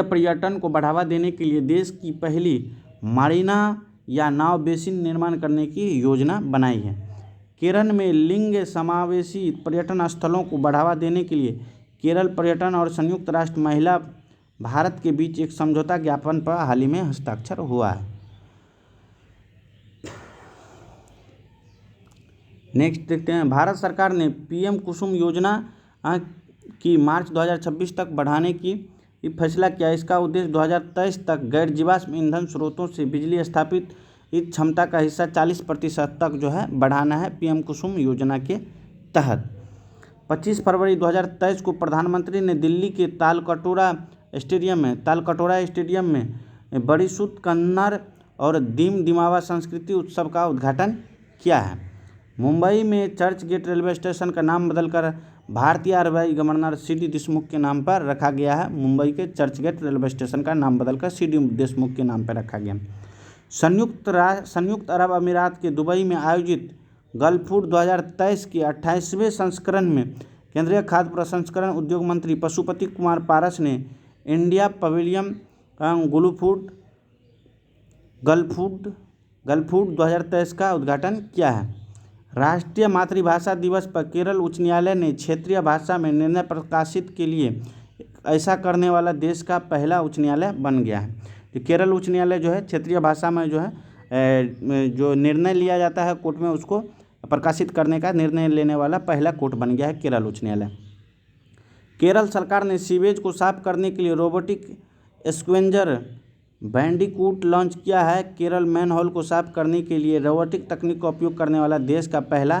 पर्यटन को बढ़ावा देने के लिए देश की पहली मारीना या नाव बेसिन निर्माण करने की योजना बनाई है। केरल में लिंग समावेशी पर्यटन स्थलों को बढ़ावा देने के लिए केरल पर्यटन और संयुक्त राष्ट्र महिला भारत के बीच एक समझौता ज्ञापन पर हाल ही में हस्ताक्षर हुआ है। नेक्स्ट देखते हैं भारत सरकार ने PM कुसुम योजना की मार्च 2026 तक बढ़ाने की फैसला किया। इसका उद्देश्य 2023 तक गैर जीवाश्म ईंधन स्रोतों से बिजली स्थापित इस क्षमता का हिस्सा 40% तक जो है बढ़ाना है पीएम कुसुम योजना के तहत। 25 फरवरी 2023 को प्रधानमंत्री ने दिल्ली के तालकटोरा स्टेडियम में बड़ी सूत कन्नड़ और दीम दिमावा संस्कृति उत्सव का उद्घाटन किया है। मुंबई में चर्च गेट रेलवे स्टेशन का नाम बदलकर भारतीय हवाई गवर्नर सीडी देशमुख के नाम पर रखा गया है। मुंबई के चर्च गेट रेलवे स्टेशन का नाम बदलकर सीडी देशमुख के नाम पर रखा गया। संयुक्त अरब अमीरात के दुबई में आयोजित गल्फ फूड 2023 के 28वें संस्करण में केंद्रीय खाद्य प्रसंस्करण उद्योग मंत्री पशुपति कुमार पारस ने इंडिया पवेलियन गल्फ फूड 2023 का उद्घाटन किया है। राष्ट्रीय मातृभाषा दिवस पर केरल उच्च न्यायालय ने क्षेत्रीय भाषा में निर्णय प्रकाशित के लिए ऐसा करने वाला देश का पहला उच्च न्यायालय बन गया है। तो केरल उच्च न्यायालय जो है क्षेत्रीय भाषा में जो है जो निर्णय लिया जाता है कोर्ट में, उसको प्रकाशित करने का निर्णय लेने वाला पहला कोर्ट बन गया है केरल उच्च न्यायालय। केरल सरकार ने सीवेज को साफ करने के लिए रोबोटिक स्क्वेंजर बैंडिकूट लॉन्च किया है। केरल मैनहोल को साफ करने के लिए रोबोटिक तकनीक का उपयोग करने वाला देश का पहला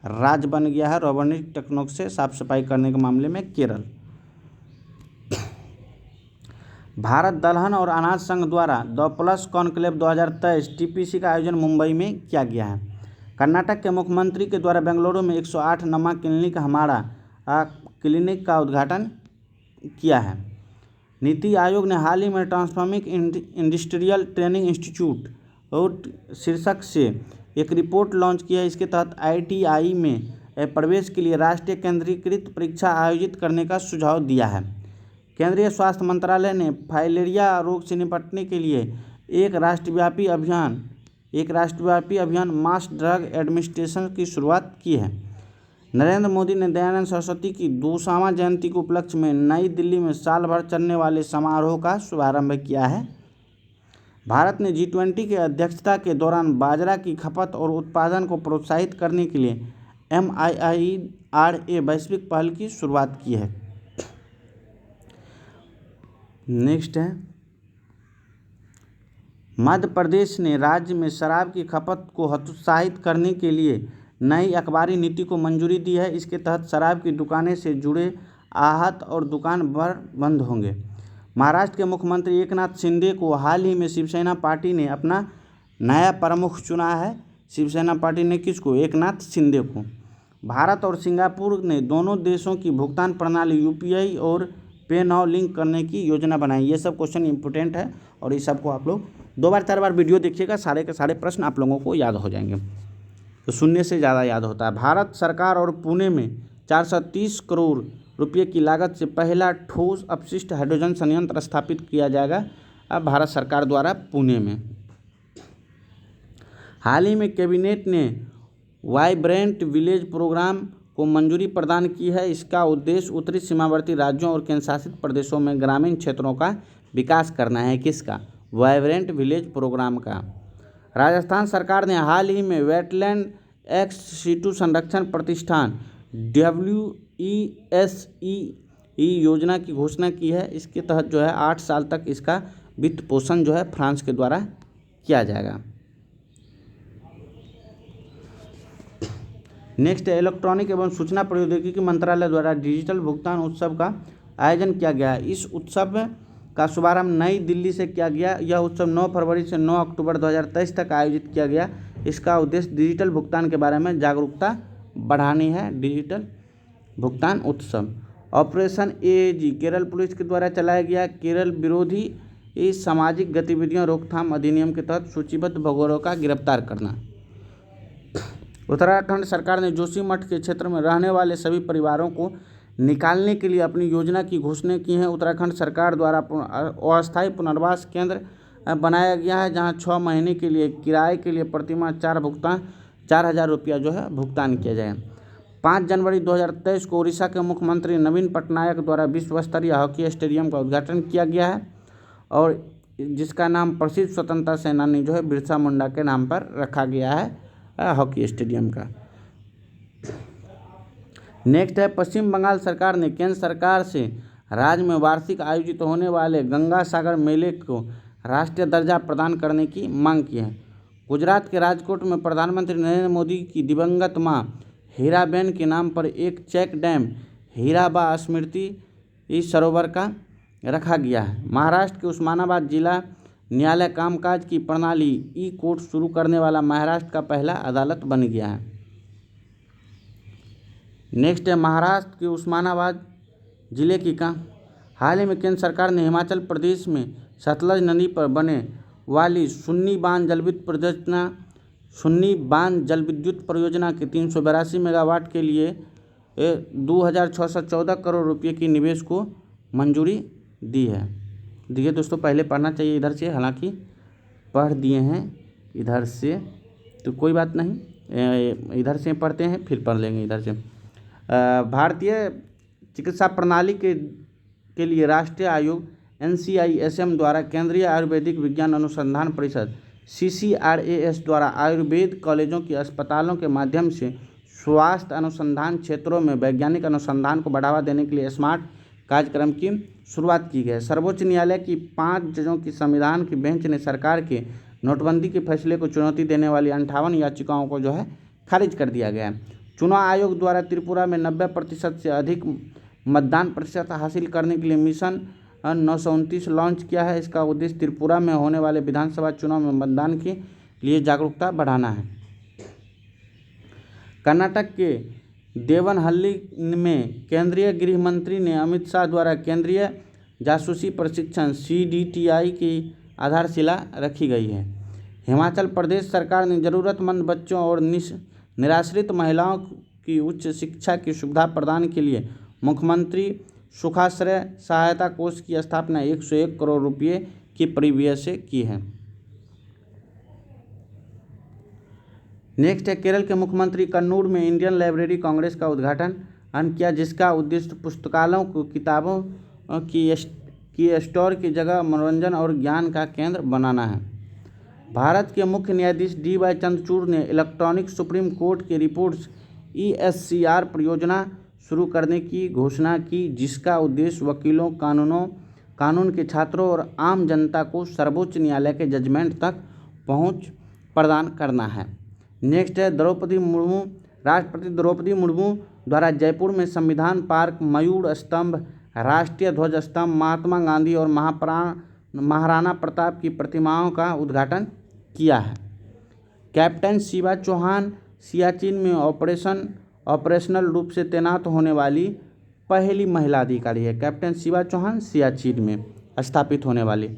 राज्य बन गया है। रोबोटिक तकनीक से साफ सफाई करने के मामले में केरल। भारत दलहन और अनाज संघ द्वारा द प्लस कॉन्क्लेव 2023 टीपीसी का आयोजन मुंबई में किया गया है। कर्नाटक के मुख्यमंत्री के द्वारा बेंगलुरु में 108 नमा क्लिनिक का उद्घाटन किया है। नीति आयोग ने हाल ही में ट्रांसफॉर्मिंग इंडस्ट्रियल ट्रेनिंग इंस्टीट्यूट और शीर्षक से एक रिपोर्ट लॉन्च की है। इसके तहत ITI में प्रवेश के लिए राष्ट्रीय केंद्रीकृत परीक्षा आयोजित करने का सुझाव दिया है। केंद्रीय स्वास्थ्य मंत्रालय ने फाइलेरिया रोग से निपटने के लिए एक राष्ट्रव्यापी अभियान मास ड्रग एडमिनिस्ट्रेशन की शुरुआत की है। नरेंद्र मोदी ने दयानंद सरस्वती की 200वां जयंती के उपलक्ष्य में नई दिल्ली में साल भर चलने वाले समारोह का शुभारंभ किया है। भारत ने G20 की अध्यक्षता के दौरान बाजरा की खपत और उत्पादन को प्रोत्साहित करने के लिए MIIRA वैश्विक पहल की शुरुआत की है। नेक्स्ट है, मध्य प्रदेश ने राज्य में शराब की खपत को हतोत्साहित करने के लिए नई अखबारी नीति को मंजूरी दी है। इसके तहत शराब की दुकानें से जुड़े आहत और दुकान भर बंद होंगे। महाराष्ट्र के मुख्यमंत्री एकनाथ शिंदे को हाल ही में शिवसेना पार्टी ने अपना नया प्रमुख चुना है। शिवसेना पार्टी ने किसको? एकनाथ शिंदे को। भारत और सिंगापुर ने दोनों देशों की भुगतान प्रणाली UPI और पे नाउ लिंक करने की योजना बनाई। ये सब क्वेश्चन इंपॉर्टेंट है और इस सबको आप लोग 2 बार 4 बार वीडियो देखिएगा, सारे के सारे प्रश्न आप लोगों को याद हो जाएंगे। तो सुनने से ज़्यादा याद होता है। भारत सरकार और पुणे में 430 करोड़ रुपये की लागत से पहला ठोस अपशिष्ट हाइड्रोजन संयंत्र स्थापित किया जाएगा अब भारत सरकार द्वारा पुणे में। हाल ही में कैबिनेट ने वाइब्रेंट विलेज प्रोग्राम को मंजूरी प्रदान की है। इसका उद्देश्य उत्तरी सीमावर्ती राज्यों और केंद्रशासित प्रदेशों में ग्रामीण क्षेत्रों का विकास करना है। किसका? वाइब्रेंट विलेज प्रोग्राम का। राजस्थान सरकार ने हाल ही में वेटलैंड एक्स सीटू संरक्षण प्रतिष्ठान WESE योजना की घोषणा की है। इसके तहत जो है 8 साल तक इसका वित्त पोषण जो है फ्रांस के द्वारा किया जाएगा। नेक्स्ट है, इलेक्ट्रॉनिक एवं सूचना प्रौद्योगिकी मंत्रालय द्वारा डिजिटल भुगतान उत्सव का आयोजन किया गया है। इस उत्सव का शुभारंभ नई दिल्ली से किया गया। यह उत्सव 9 फरवरी से 9 अक्टूबर 2023 तक आयोजित किया गया। इसका उद्देश्य डिजिटल भुगतान के बारे में जागरूकता बढ़ानी है। डिजिटल भुगतान उत्सव। ऑपरेशन AAG केरल पुलिस के द्वारा चलाया गया केरल विरोधी सामाजिक गतिविधियों रोकथाम अधिनियम के तहत सूचीबद्ध भगोड़ों का गिरफ्तार करना। उत्तराखंड सरकार ने जोशीमठ के क्षेत्र में रहने वाले सभी परिवारों को निकालने के लिए अपनी योजना की घोषणा की है। उत्तराखंड सरकार द्वारा अस्थायी पुनर्वास केंद्र बनाया गया है, जहां 6 महीने के लिए किराए के लिए प्रतिमाह 4,000 रुपया जो है भुगतान किया जाए। 5 जनवरी 2023 को उड़ीसा के मुख्यमंत्री नवीन पटनायक द्वारा विश्व स्तरीय हॉकी स्टेडियम का उद्घाटन किया गया है और जिसका नाम प्रसिद्ध स्वतंत्रता सेनानी जो है बिरसा मुंडा के नाम पर रखा गया है हॉकी स्टेडियम का। नेक्स्ट है पश्चिम बंगाल सरकार ने केंद्र सरकार से राज्य में वार्षिक आयोजित होने वाले गंगा सागर मेले को राष्ट्रीय दर्जा प्रदान करने की मांग की है। गुजरात के राजकोट में प्रधानमंत्री नरेंद्र मोदी की दिवंगत मां हीराबेन के नाम पर एक चेक डैम हीराबा स्मृति सरोवर का रखा गया है। महाराष्ट्र के उस्मानाबाद जिला न्यायालय कामकाज की प्रणाली ई कोर्ट शुरू करने वाला महाराष्ट्र का पहला अदालत बन गया है। नेक्स्ट है महाराष्ट्र के उस्मानाबाद जिले की हाल ही में केंद्र सरकार ने हिमाचल प्रदेश में सतलज नदी पर बने वाली सुन्नी बांध जलविद्युत परियोजना के 382 मेगावाट के लिए 2614 करोड़ रुपये की निवेश को मंजूरी दी है। देखिए दोस्तों, पहले पढ़ना चाहिए इधर से, हालांकि पढ़ दिए हैं इधर से तो कोई बात नहीं, इधर से पढ़ते हैं फिर पढ़ लेंगे इधर से। भारतीय चिकित्सा प्रणाली के लिए राष्ट्रीय आयोग NCISM द्वारा केंद्रीय आयुर्वेदिक विज्ञान अनुसंधान परिषद CCRAS द्वारा आयुर्वेद कॉलेजों की अस्पतालों के माध्यम से स्वास्थ्य अनुसंधान क्षेत्रों में वैज्ञानिक अनुसंधान को बढ़ावा देने के लिए स्मार्ट कार्यक्रम की शुरुआत की गई। सर्वोच्च न्यायालय की 5 जजों की संविधान की बेंच ने सरकार के नोटबंदी के फैसले को चुनौती देने वाली 58 याचिकाओं को खारिज कर दिया गया। चुनाव आयोग द्वारा त्रिपुरा में 90% से अधिक मतदान प्रतिशत हासिल करने के लिए मिशन 929 लॉन्च किया है। इसका उद्देश्य त्रिपुरा में होने वाले विधानसभा चुनाव में मतदान के लिए जागरूकता बढ़ाना है। कर्नाटक के देवनहल्ली में केंद्रीय गृह मंत्री ने अमित शाह द्वारा केंद्रीय जासूसी प्रशिक्षण CDTI की आधारशिला रखी गई है। हिमाचल प्रदेश सरकार ने ज़रूरतमंद बच्चों और निराश्रित महिलाओं की उच्च शिक्षा की सुविधा प्रदान के लिए मुख्यमंत्री सुखाश्रय सहायता कोष की स्थापना 101 करोड़ रुपये की परिव्यय से की है। नेक्स्ट है केरल के मुख्यमंत्री कन्नूर में इंडियन लाइब्रेरी कांग्रेस का उद्घाटन किया, जिसका उद्देश्य पुस्तकालयों को किताबों की स्टोर की जगह मनोरंजन और ज्ञान का केंद्र बनाना है। भारत के मुख्य न्यायाधीश DY चंद्रचूड़ ने इलेक्ट्रॉनिक सुप्रीम कोर्ट की रिपोर्ट्स ESCR परियोजना शुरू करने की घोषणा की, जिसका उद्देश्य वकीलों, कानून के छात्रों और आम जनता को सर्वोच्च न्यायालय के जजमेंट तक पहुंच प्रदान करना है। नेक्स्ट है राष्ट्रपति द्रौपदी मुर्मू द्वारा जयपुर में संविधान पार्क, मयूर स्तंभ, राष्ट्रीय ध्वज स्तंभ, महात्मा गांधी और महाराणा प्रताप की प्रतिमाओं का उद्घाटन किया है। कैप्टन शिवा चौहान सियाचिन में ऑपरेशनल रूप से तैनात होने वाली पहली महिला अधिकारी है। कैप्टन शिवा चौहान सियाचिन में स्थापित होने वाली।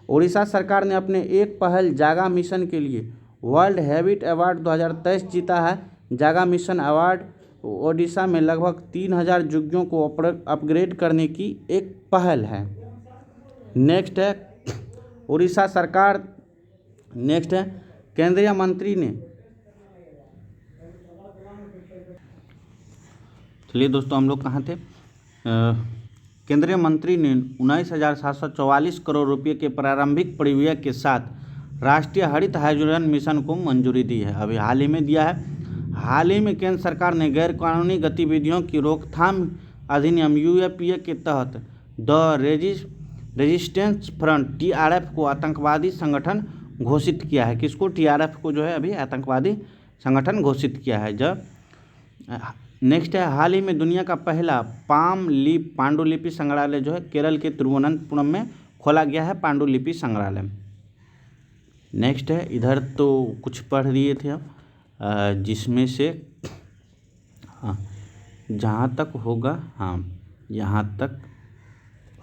उड़ीसा सरकार ने अपने एक पहल जागा मिशन के लिए वर्ल्ड हैबिट अवार्ड 2023 जीता है। जागा मिशन अवार्ड ओडिशा में लगभग 3000 झुग्गियों को अपग्रेड करने की एक पहल है। नेक्स्ट है उड़ीसा सरकार। नेक्स्ट है केंद्रीय मंत्री ने, चलिए दोस्तों हम लोग कहाँ थे, केंद्रीय मंत्री ने 19,744 करोड़ रुपये के प्रारंभिक परिव्यय के साथ राष्ट्रीय हरित हाइड्रोजन मिशन को मंजूरी दी है। अभी हाल ही में दिया है। हाल ही में केंद्र सरकार ने गैर कानूनी गतिविधियों की रोकथाम अधिनियम UAPA के तहत द रेजिस्टेंस फ्रंट TRF को आतंकवादी संगठन घोषित किया है। किसको? TRF को अभी आतंकवादी संगठन घोषित किया है। जब नेक्स्ट है हाल ही में दुनिया का पहला पांडुलिपि संग्रहालय केरल के तिरुवनंतपुरम में खोला गया है, पांडुलिपि संग्रहालय। नेक्स्ट है इधर तो कुछ पढ़ लिए थे अब, जिसमें से जहाँ तक होगा यहाँ तक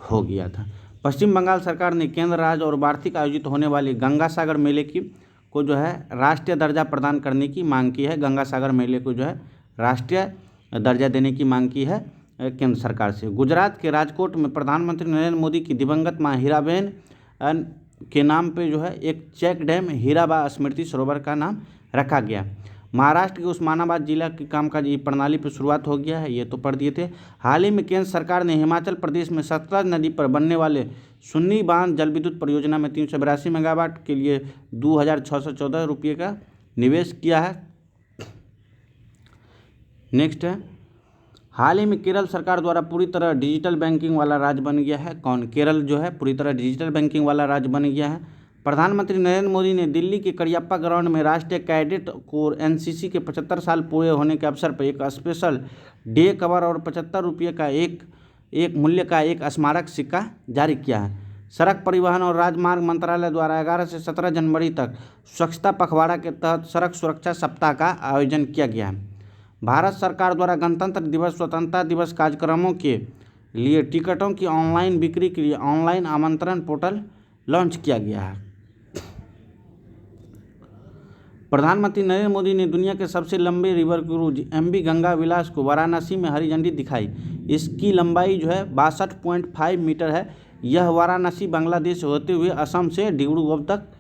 हो गया था। पश्चिम बंगाल सरकार ने केंद्र राज्य और वार्षिक आयोजित होने वाले गंगा सागर मेले को राष्ट्रीय दर्जा प्रदान करने की मांग की है। गंगा सागर मेले को राष्ट्रीय दर्जा देने की मांग की है केंद्र सरकार से। गुजरात के राजकोट में प्रधानमंत्री नरेंद्र मोदी की दिवंगत मां हीराबेन के नाम पे एक चेक डैम हीराबा स्मृति सरोवर का नाम रखा गया। महाराष्ट्र के उस्मानाबाद जिला की कामकाज ई प्रणाली पर शुरुआत हो गया है, ये तो पढ़ दिए थे। हाल ही में केंद्र सरकार ने हिमाचल प्रदेश में सतलज नदी पर बनने वाले सुन्नी बांध जलविद्युत परियोजना में 382 मेगावाट के लिए 2614 रुपये का निवेश किया है। नेक्स्ट है हाल ही में केरल सरकार द्वारा पूरी तरह डिजिटल बैंकिंग वाला राज्य बन गया है। कौन? केरल जो है पूरी तरह डिजिटल बैंकिंग वाला राज्य बन गया है। प्रधानमंत्री नरेंद्र मोदी ने दिल्ली के करियप्पा ग्राउंड में राष्ट्रीय कैडेट कोर एनसीसी के 75 साल पूरे होने के अवसर पर एक स्पेशल डे कवर और 75 रुपये का एक मूल्य का एक स्मारक सिक्का जारी किया है। सड़क परिवहन और राजमार्ग मंत्रालय द्वारा 11 से 17 जनवरी तक स्वच्छता पखवाड़ा के तहत सड़क सुरक्षा सप्ताह का आयोजन किया गया है। भारत सरकार द्वारा गणतंत्र दिवस, स्वतंत्रता दिवस कार्यक्रमों के लिए टिकटों की ऑनलाइन बिक्री के लिए ऑनलाइन आमंत्रण पोर्टल लॉन्च किया गया है। प्रधानमंत्री नरेंद्र मोदी ने दुनिया के सबसे लंबे रिवर क्रूज MV गंगा विलास को वाराणसी में हरी झंडी दिखाई। इसकी लंबाई जो है 62.5 मीटर है। यह वाराणसी बांग्लादेश होते हुए असम से डिब्रूगढ़ तक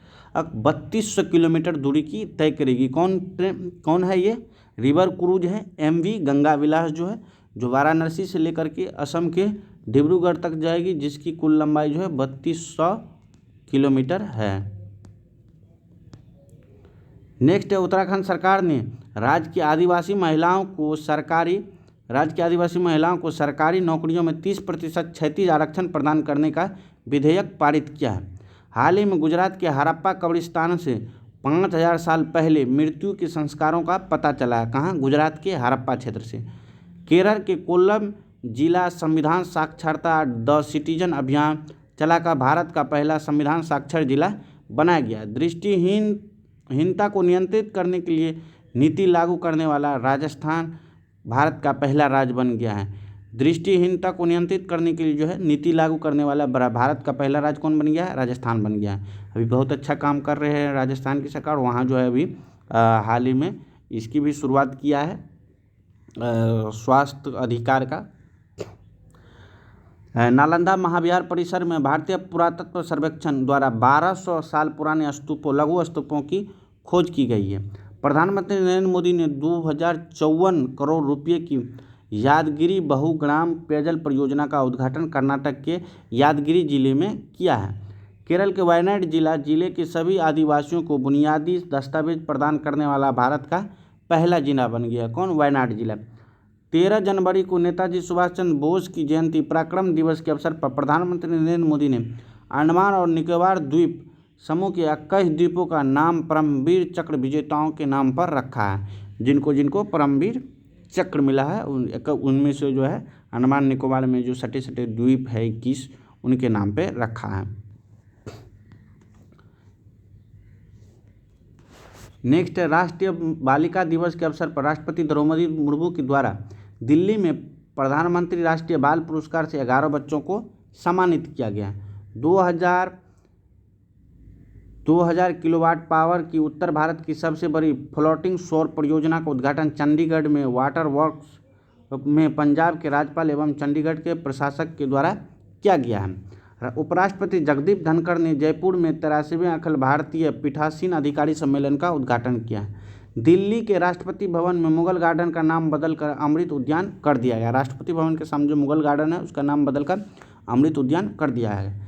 3200 किलोमीटर दूरी की तय करेगी। कौन है ये? रिवर क्रूज है MV गंगा विलास जो वाराणसी से लेकर के असम के डिब्रूगढ़ तक जाएगी, जिसकी कुल लंबाई जो है 3200 किलोमीटर है। नेक्स्ट है, उत्तराखंड सरकार ने राज्य की आदिवासी महिलाओं को सरकारी नौकरियों में 30% क्षैतिज आरक्षण प्रदान करने का विधेयक पारित किया है। हाल ही में गुजरात के हड़प्पा कब्रिस्तान से 5000 साल पहले मृत्यु के संस्कारों का पता चला है। कहाँ? गुजरात के हड़प्पा क्षेत्र से। केरल के कोल्लम जिला संविधान साक्षरता द सिटीजन अभियान चलाकर भारत का पहला संविधान साक्षर जिला बनाया गया। दृष्टिहीनता को नियंत्रित करने के लिए नीति लागू करने वाला राजस्थान भारत का पहला राज्य बन गया है। दृष्टिहीनता को नियंत्रित करने के लिए जो है नीति लागू करने वाला भारत का पहला राज्य कौन बन गया है? राजस्थान बन गया है। अभी बहुत अच्छा काम कर रहे हैं राजस्थान की सरकार। वहाँ जो है अभी हाल ही में इसकी भी शुरुआत किया है स्वास्थ्य अधिकार का। नालंदा महाविहार परिसर में भारतीय पुरातत्व सर्वेक्षण द्वारा 1200 साल पुराने लघु स्तूपों की खोज की गई है। प्रधानमंत्री नरेंद्र मोदी ने 2054 करोड़ रुपये की यादगिरी बहुग्राम पेयजल परियोजना का उद्घाटन कर्नाटक के यादगिरी जिले में किया है। केरल के वायनाड जिले के सभी आदिवासियों को बुनियादी दस्तावेज प्रदान करने वाला भारत का पहला जिला बन गया। कौन? वायनाड जिला। 13 जनवरी को नेताजी सुभाष चंद्र बोस की जयंती पराक्रम दिवस के अवसर पर प्रधानमंत्री नरेंद्र मोदी ने अंडमान और निकोबार द्वीप समूह के 21 द्वीपों का नाम परमवीर चक्र विजेताओं के नाम पर रखा है। जिनको परमवीर चक्र मिला है उनमें से जो है अंडमान निकोबार में जो सटे द्वीप है 21, उनके नाम पे रखा है। नेक्स्ट है, राष्ट्रीय बालिका दिवस के अवसर पर राष्ट्रपति द्रौपदी मुर्मू के द्वारा दिल्ली में प्रधानमंत्री राष्ट्रीय बाल पुरस्कार से 11 बच्चों को सम्मानित किया गया। 2000 किलोवाट पावर की उत्तर भारत की सबसे बड़ी फ्लोटिंग सौर परियोजना का उद्घाटन चंडीगढ़ में वाटर वर्क्स में पंजाब के राज्यपाल एवं चंडीगढ़ के प्रशासक के द्वारा किया गया है। उपराष्ट्रपति जगदीप धनखड़ ने जयपुर में 83वें अखिल भारतीय पीठासीन अधिकारी सम्मेलन का उद्घाटन किया। दिल्ली के राष्ट्रपति भवन में मुगल गार्डन का नाम बदलकर अमृत उद्यान कर दिया गया। राष्ट्रपति भवन के सामने जो मुगल गार्डन है उसका नाम बदलकर अमृत उद्यान कर दिया है।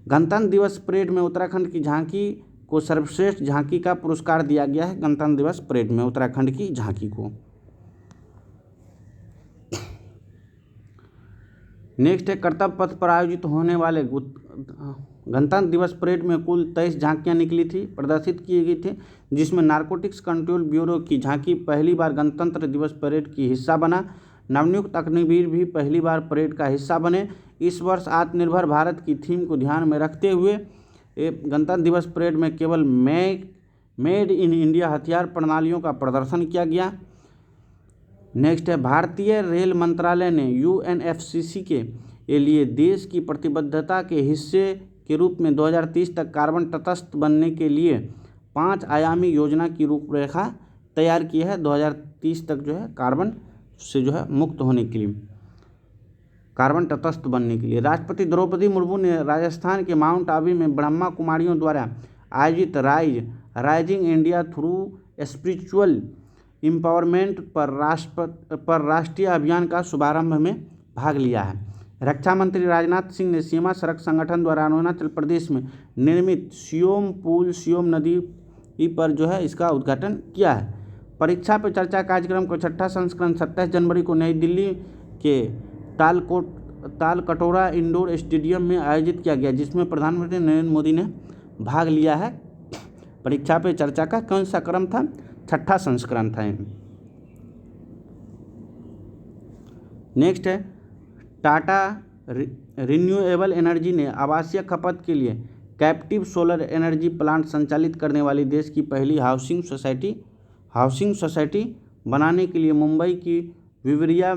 गणतंत्र दिवस परेड में उत्तराखंड की झांकी को सर्वश्रेष्ठ झांकी का पुरस्कार दिया गया है। गणतंत्र दिवस परेड में उत्तराखंड की झांकी को। नेक्स्ट है, कर्तव्य पथ पर आयोजित होने वाले गणतंत्र दिवस परेड में कुल 23 झांकियां निकली थी, प्रदर्शित की गई थी, जिसमें नारकोटिक्स कंट्रोल ब्यूरो की झांकी पहली बार गणतंत्र दिवस परेड की हिस्सा बना। नवनियुक्त अग्निवीर भी पहली बार परेड का हिस्सा बने। इस वर्ष आत्मनिर्भर भारत की थीम को ध्यान में रखते हुए गणतंत्र दिवस परेड में केवल मेड इन इंडिया हथियार प्रणालियों का प्रदर्शन किया गया। नेक्स्ट है, भारतीय रेल मंत्रालय ने UNFCCC के लिए देश की प्रतिबद्धता के हिस्से के रूप में 2030 तक कार्बन तटस्थ बनने के लिए 5 आयामी योजना की रूपरेखा तैयार की है। 2030 तक जो है कार्बन से जो है मुक्त होने के लिए, कार्बन तटस्थ बनने के लिए। राष्ट्रपति द्रौपदी मुर्मू ने राजस्थान के माउंट आबू में ब्रह्मा कुमारियों द्वारा आयोजित rising India through spiritual empowerment पर राष्ट्रीय अभियान का शुभारंभ में भाग लिया है। रक्षा मंत्री राजनाथ सिंह ने सीमा सड़क संगठन द्वारा अरुणाचल प्रदेश में निर्मित सियोम नदी पर जो है इसका उद्घाटन किया है। परीक्षा पे चर्चा कार्यक्रम को 6ठा संस्करण 27 जनवरी को नई दिल्ली के तालकटोरा इंडोर स्टेडियम में आयोजित किया गया, जिसमें प्रधानमंत्री नरेंद्र मोदी ने भाग लिया है। परीक्षा पे चर्चा का कौन सा क्रम था? 6ठा संस्करण था। नेक्स्ट है, टाटा रिन्यूएबल एनर्जी ने आवासीय खपत के लिए कैप्टिव सोलर एनर्जी प्लांट संचालित करने वाली देश की पहली हाउसिंग सोसाइटी बनाने के लिए मुंबई की विवरिया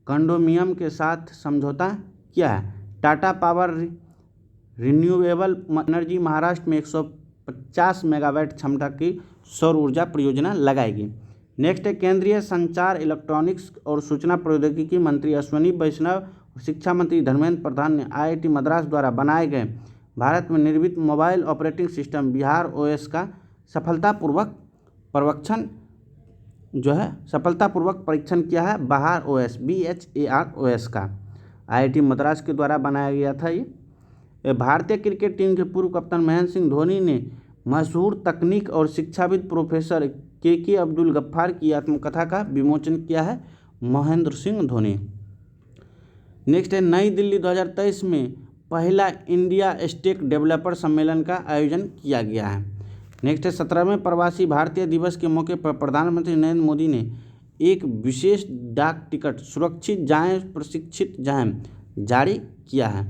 कंडोमिनियम के साथ समझौता किया है। Tata power renewable energy Maharashtra में 150 मेगावाट क्षमता की सौर ऊर्जा परियोजना लगाएगी। नेक्स्ट है, केंद्रीय संचार, इलेक्ट्रॉनिक्स और सूचना प्रौद्योगिकी मंत्री अश्विनी वैष्णव और शिक्षा मंत्री धर्मेंद्र प्रधान ने IIT मद्रास द्वारा बनाए गए भारत में निर्मित mobile operating system Bihar OS का सफलतापूर्वक परीक्षण किया है। बिहार OS BHAR का IIT मद्रास के द्वारा बनाया गया था। ये भारतीय क्रिकेट टीम के पूर्व कप्तान महेंद्र सिंह धोनी ने मशहूर तकनीक और शिक्षाविद प्रोफेसर KK अब्दुल गफ्फार की आत्मकथा का विमोचन किया है। महेंद्र सिंह धोनी। नेक्स्ट है, नई दिल्ली 2023 में पहला इंडिया स्टेक डेवलपर सम्मेलन का आयोजन किया गया है। नेक्स्ट है, 17वें प्रवासी भारतीय दिवस के मौके पर प्रधानमंत्री नरेंद्र मोदी ने एक विशेष डाक टिकट सुरक्षित जाएं प्रशिक्षित जाएं जारी किया है।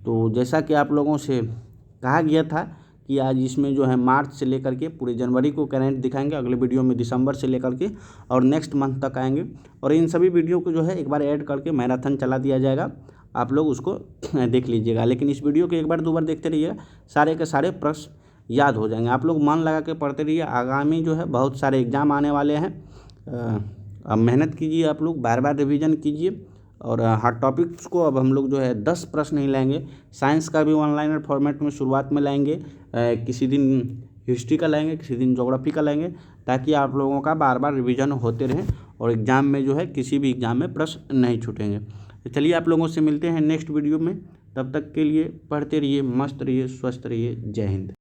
तो जैसा कि आप लोगों से कहा गया था कि आज इसमें जो है मार्च से लेकर के पूरे जनवरी को करंट दिखाएंगे, अगले वीडियो में दिसंबर से लेकर के और नेक्स्ट मंथ तक आएंगे। और इन सभी वीडियो को जो है एक बार ऐड करके मैराथन चला दिया जाएगा, आप लोग उसको देख लीजिएगा। लेकिन इस वीडियो को एक बार 2 बार देखते रहिएगा, सारे के सारे प्रश्न याद हो जाएंगे। आप लोग मन लगा के पढ़ते रहिए, आगामी जो है बहुत सारे एग्जाम आने वाले हैं। अब मेहनत कीजिए, आप लोग बार बार रिवीजन कीजिए। और हर टॉपिक्स को अब हम लोग जो है 10 प्रश्न ही लाएंगे। साइंस का भी ऑनलाइन फॉर्मेट में शुरुआत में लाएंगे, किसी दिन हिस्ट्री का लाएंगे, किसी दिन ज्योग्राफी का लाएंगे, ताकि आप लोगों का बार बार रिवीजन होते रहें और एग्ज़ाम में जो है किसी भी एग्ज़ाम में प्रश्न नहीं छूटेंगे। तो चलिए आप लोगों से मिलते हैं नेक्स्ट वीडियो में। तब तक के लिए पढ़ते रहिए, मस्त रहिए, स्वस्थ रहिए। जय हिंद।